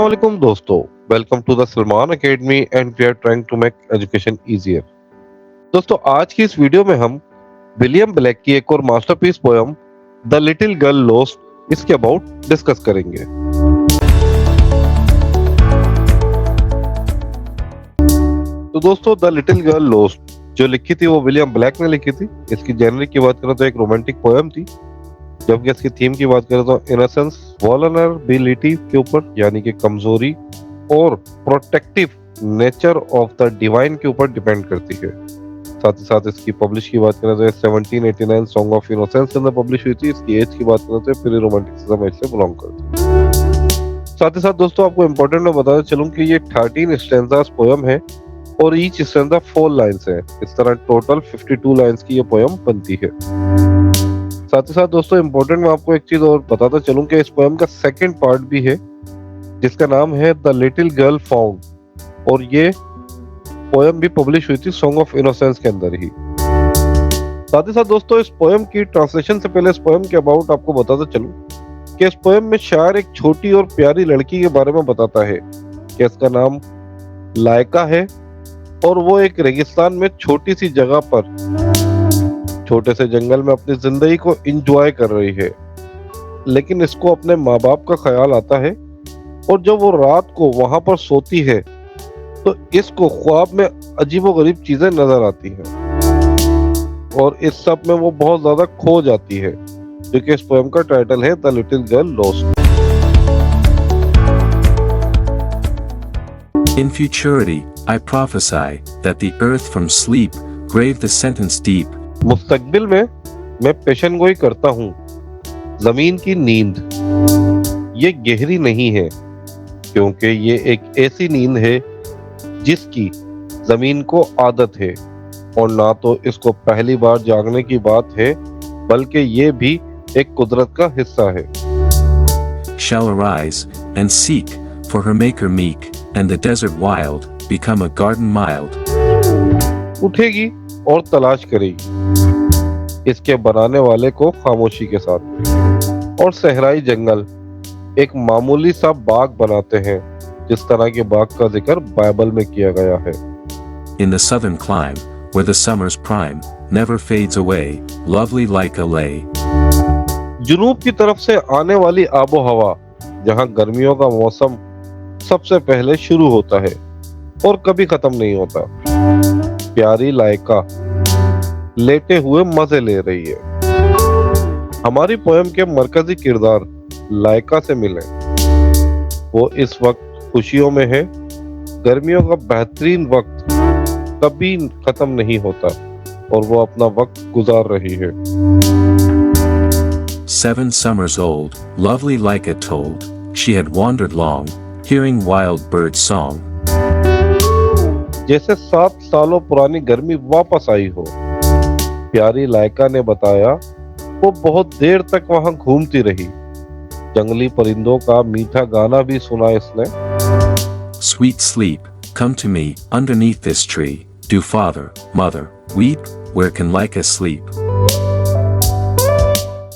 Assalamualaikum दोस्तों, welcome to the Salman academy and we are trying to make education easier. दोस्तों, आज की इस वीडियो में हम विलियम ब्लेक की एक और masterpiece poem the little girl lost इसके अबाउट डिस्कस करेंगे। तो दोस्तों, द लिटिल गर्ल लॉस्ट जो लिखी थी वो विलियम ब्लेक ने लिखी थी। इसकी जेनरिक की बात करें तो एक रोमांटिक पोयम थी, जबकि इसकी थीम की बात करें तो इनोसेंस, वल्नरेबिलिटी के ऊपर यानी कि कमजोरी और protective nature of the divine के ऊपर डिपेंड करती है। साथ ही साथ इसकी पब्लिश की बात करें तो 1789 सॉन्ग ऑफ इनोसेंस के अंदर पब्लिश हुई थी। इसकी एज की बात करें तो प्री रोमांटिसिज्म एज से बिलोंग करती है। साथ ही साथ दोस्तों, आपको इंपॉर्टेंट मैं बताना चलूं कि ये 13 स्टैंजास पोयम है और ईच स्टैंजा 4 लाइन्स है। इस तरह टोटल 52 लाइन्स की ये पोयम बनती है। साथ ही साथ दोस्तों, इंपॉर्टेंट मैं आपको एक चीज और बताता चलूं कि इस पोयम का सेकंड पार्ट भी है जिसका नाम है द लिटिल गर्ल फाउंड, और ये पोयम भी पब्लिश हुई थी सॉन्ग ऑफ इनोसेंस के अंदर ही। साथ ही साथ दोस्तों, इस पोयम की ट्रांसलेशन से पहले इस पोयम के अबाउट आपको बताता चलूं कि इस पोयम में शायर एक छोटी और प्यारी लड़की के बारे में बताता है कि इसका नाम लायका है और वो एक रेगिस्तान में छोटी सी जगह पर छोटे से जंगल में अपनी जिंदगी को एंजॉय कर रही है, लेकिन इसको अपने माँ बाप का ख्याल आता है और जब वो रात को वहां पर सोती है तो इसको ख्वाब में अजीबोगरीब चीजें नजर आती हैं और इस सब में वो बहुत ज्यादा खो जाती है, जो कि इस पोएम का टाइटल है the little girl lost. In futurity, I prophesy that the earth from sleep grave the sentence deep. मुस्तकबिल में मैं पेशन गोई करता हूँ, जमीन की नींद ये गहरी नहीं है, क्योंकि ये एक ऐसी नींद है जिसकी जमीन को आदत है, और ना तो इसको पहली बार जागने की बात है बल्कि ये भी एक कुदरत का हिस्सा है। Shall arise and seek for her maker meek, and the desert wild become a garden mild. उठेगी और तलाश करेगी इसके बनाने वाले को खामोशी के साथ, और सहराई जंगल एक मामूली सा बाग बनाते हैं जिस तरह के बाग का जिक्र बाइबल में किया गया है। In the southern clime, where the summer's prime never fades away, lovely like a lay. जुनूब की तरफ से आने वाली आबो हवा, जहां गर्मियों का मौसम सबसे पहले शुरू होता है और कभी खत्म नहीं होता। प्यारी लायका लेटे हुए मजे ले रही है। हमारी पोयम के मरकजी किरदार लायका से मिले। वो इस वक्त खुशियों में है। गर्मियों का बेहतरीन वक्त कभी खत्म नहीं होता और वो अपना वक्त गुजार रही है। 7 summers old, lovely like a told, she had wandered long, hearing wild bird song. जैसे 7 सालों पुरानी गर्मी वापस आई हो। प्यारी लायका ने बताया वो बहुत देर तक वहां घूमती रही। जंगली परिंदों का मीठा गाना भी सुना इसने। Sweet sleep, come to me underneath this tree. Do father, mother, weep, where can Laika sleep?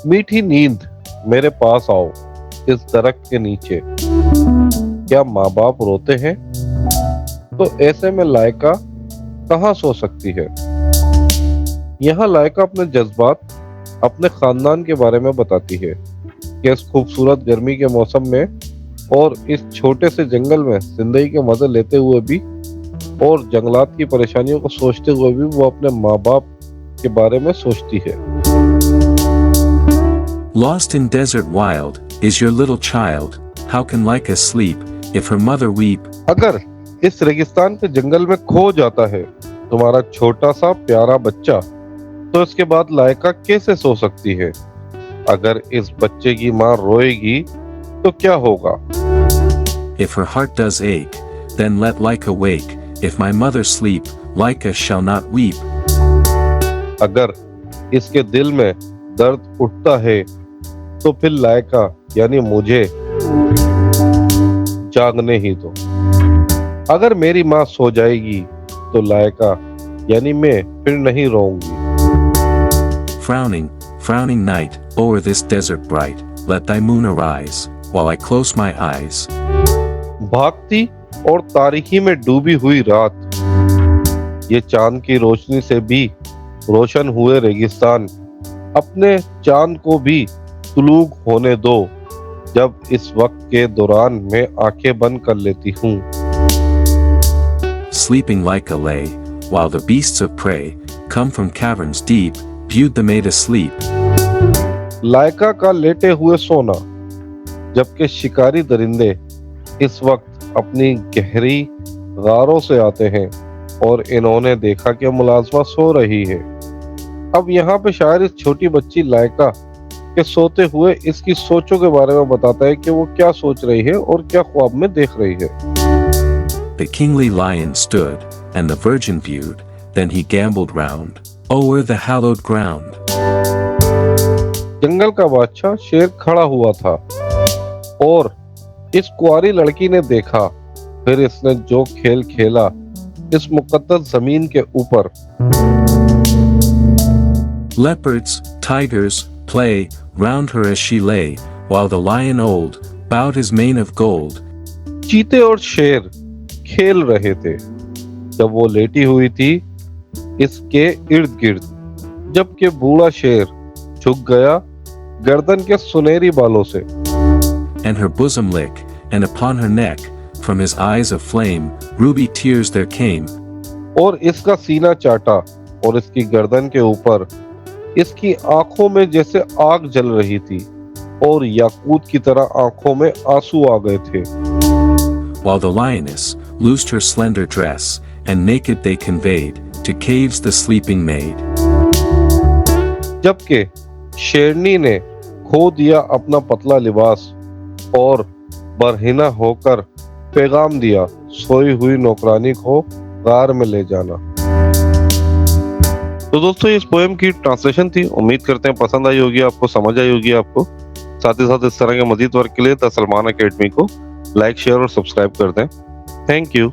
मीठी नींद मेरे पास आओ इस दरख्त के नीचे। क्या माँ बाप रोते हैं? तो ऐसे में लायका कहाँ सो सकती है? यहाँ लायका अपने जज्बात, अपने खानदान के बारे में बताती है कि इस खूबसूरत गर्मी के मौसम में और इस छोटे से जंगल में जिंदगी के मजे लेते हुए भी और जंगलात की परेशानियों को सोचते हुए भी वो अपने माँ बाप के बारे में सोचती है। Lost in desert wild is your little child. How can Laika sleep if her mother weep? अगर इस रेगिस्तान के जंगल में खो जाता है तुम्हारा छोटा सा प्यारा बच्चा, तो इसके बाद लायका कैसे सो सकती है? अगर इस बच्चे की माँ रोएगी तो क्या होगा? If her heart does ache, then let Laika wake. If my mother sleep, Laika shall not weep. अगर इसके दिल में दर्द उठता है तो फिर लायका यानी मुझे जागने ही दो। अगर मेरी माँ सो जाएगी तो लायका यानी मैं फिर नहीं रोऊंगी। Frowning, frowning night, o'er this desert bright, let thy moon arise, while I close my eyes. भागती और तारीकी में डूबी हुई रात, ये चांद की रोशनी से भी रोशन हुए रेगिस्तान, अपने चांद को भी तुलूक होने दो, जब इस वक्त के दौरान मैं आंखें बंद कर लेती हूँ। Sleeping like a lay, while the beasts of prey come from caverns deep, viewed the maid asleep. लायका का लेटे हुए सोना, जबकि शिकारी दरिंदे इस वक्त अपनी गहरी गारों से आते हैं और इन्होंने देखा कि मुलाजमा सो रही है। अब यहाँ पे शायर इस छोटी बच्ची लायका के सोते हुए इसकी सोचों के बारे में बताता है कि वो क्या सोच रही है और क्या ख्वाब में देख रही है। The kingly lion stood, and the virgin viewed, then he gamboled round, o'er the hallowed ground. जंगल का बादशाह शेर खड़ा हुआ था और इस कुंवारी लड़की ने देखा, फिर इसने जो खेल खेला इस मुकद्दस जमीन के ऊपर। Leopards, tigers, play round her as she lay, while the lion old bowed his mane of gold. चीते और शेर खेल रहे थे जब वो लेटी हुई थी इसके इर्द गिर्द, जबकि बूढ़ा शेर झुक गया गर्दन के सुनहरी बालों से। And her bosom lick, and upon her neck, from his eyes of flame, ruby tears there came. और इसका सीना चाटा और इसकी गर्दन के ऊपर इसकी आंखों में जैसे आग जल रही थी और याकूत की तरह आंखों में आंसू आ गए थे। While the lioness loosed her slender dress, and naked they conveyed to caves the sleeping maid. जबकि शेरनी ने खो दिया अपना पतला लिबास और बरहिना होकर पैगाम दिया, सोई हुई नौकरानी को गार में ले जाना। तो दोस्तों इस पोएम की ट्रांसलेशन थी, उम्मीद करते हैं पसंद आई होगी आपको, समझ आई होगी आपको। साथ ही साथ इस तरह के मजीद वर्क के लिए द सलमान अकेडमी को लाइक, शेयर और सब्सक्राइब कर दें। Thank you.